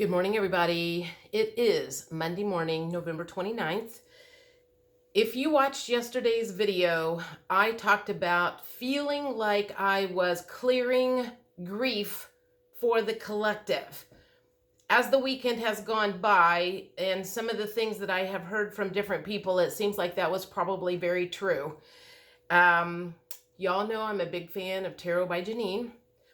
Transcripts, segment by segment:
Good morning, everybody. It is Monday morning, November 29th. If you watched yesterday's video, I talked about feeling like I was clearing grief for the collective. As the weekend has gone by and some of the things that I have heard from different people, it seems like that was probably very true. Y'all know I'm a big fan of Tarot by Janine.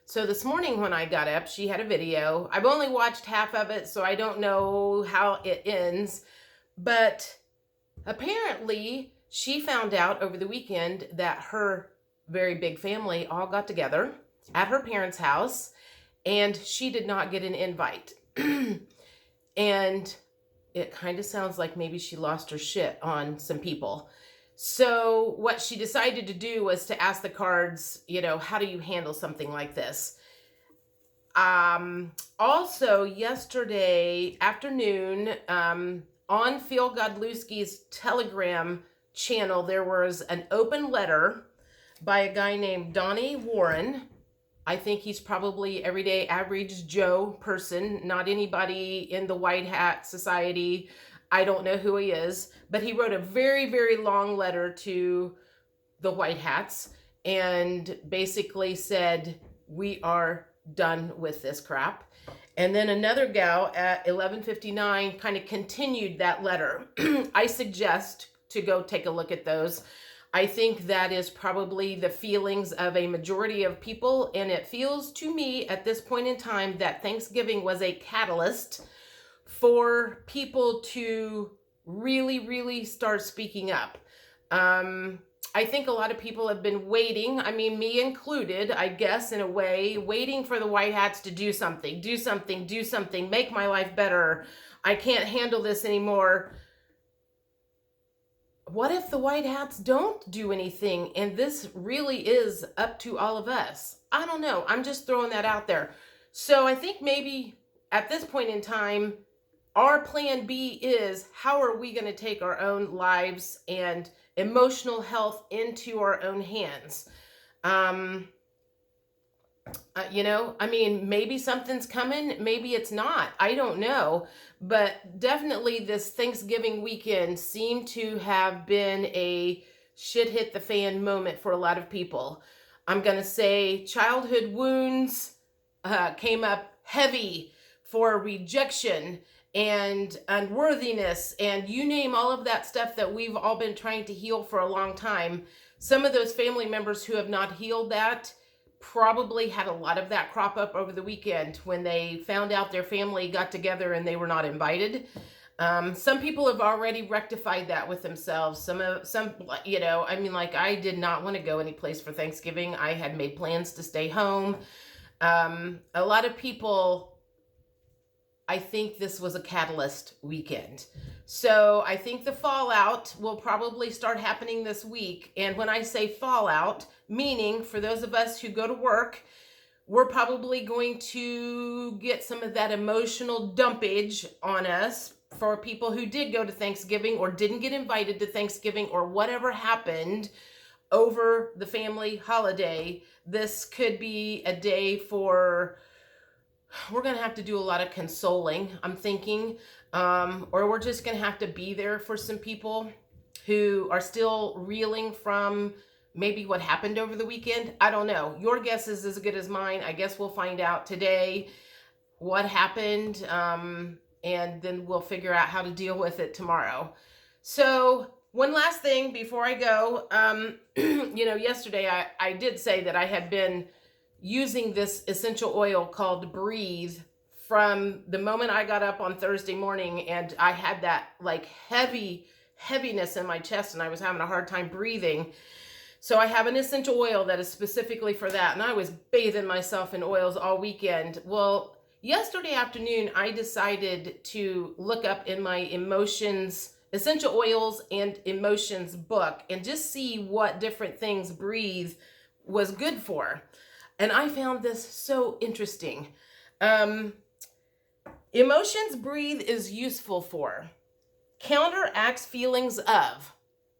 So this morning when I got up, she had a video. I've only watched half of it, so I don't know how it ends. But apparently, she found out over the weekend that her very big family all got together at her parents' house, and she did not get an invite. And it kind of sounds like maybe she lost her shit on some people. So what she decided to do was to ask the cards, how do you handle something like this? Also, yesterday afternoon, on Phil Godlewski's Telegram channel, there was an open letter by a guy named Donnie Warren. I think he's probably everyday average Joe person, not anybody in the white hat society. I don't know who he is, but he wrote a very, very long letter to the white hats and basically said, we are done with this crap. And then another gal at 11:59 kind of continued that letter. I suggest to go take a look at those. I think that is probably the feelings of a majority of people, and it feels to me at this point in time that Thanksgiving was a catalyst for people to really, really start speaking up. I think a lot of people have been waiting, me included, I guess, in a way, waiting for the white hats to do something, make my life better. I can't handle this anymore. What if the white hats don't do anything and this really is up to all of us? I don't know. I'm just throwing that out there. So I think maybe at this point in time, our plan B is, how are we going to take our own lives and emotional health into our own hands? Maybe something's coming, maybe it's not. I don't know. But definitely this Thanksgiving weekend seemed to have been a shit hit the fan moment for a lot of people. I'm going to say childhood wounds came up heavy for rejection and unworthiness, and you name all of that stuff that we've all been trying to heal for a long time. Some of those family members who have not healed that probably had a lot of that crop up over the weekend when they found out their family got together and they were not invited. Some people have already rectified that with themselves. I did not want to go anyplace for Thanksgiving. I had made plans to stay home. A lot of people, I think this was a catalyst weekend. So I think the fallout will probably start happening this week. And when I say fallout, meaning for those of us who go to work, we're probably going to get some of that emotional dumpage on us. For people who did go to Thanksgiving or didn't get invited to Thanksgiving or whatever happened over the family holiday, this could be a day for... we're going to have to do a lot of consoling, I'm thinking, or we're just going to have to be there for some people who are still reeling from maybe what happened over the weekend. I don't know. Your guess is as good as mine. I guess we'll find out today what happened, and then we'll figure out how to deal with it tomorrow. So one last thing before I go, yesterday I did say that I had been using this essential oil called Breathe from the moment I got up on Thursday morning, and I had that heaviness in my chest and I was having a hard time breathing. So I have an essential oil that is specifically for that, and I was bathing myself in oils all weekend. Well, yesterday afternoon I decided to look up in my emotions, essential oils and emotions book, and just see what different things Breathe was good for. And I found this so interesting. Emotions Breathe is useful for: counteracts feelings of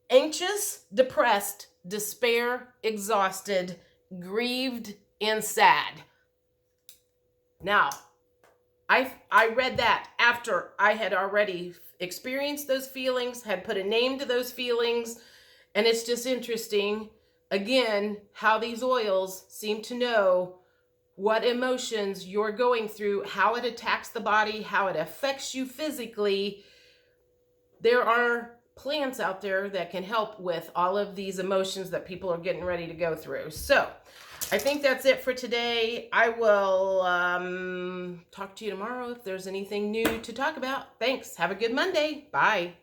anxious, depressed, despair, exhausted, grieved, and sad. Now, I read that after I had already experienced those feelings, had put a name to those feelings, and it's just interesting again how these oils seem to know what emotions you're going through, how it attacks the body, how it affects you physically. There are plants out there that can help with all of these emotions that people are getting ready to go through. So I think that's it for today. I will talk to you tomorrow if there's anything new to talk about. Thanks. Have a good Monday. Bye.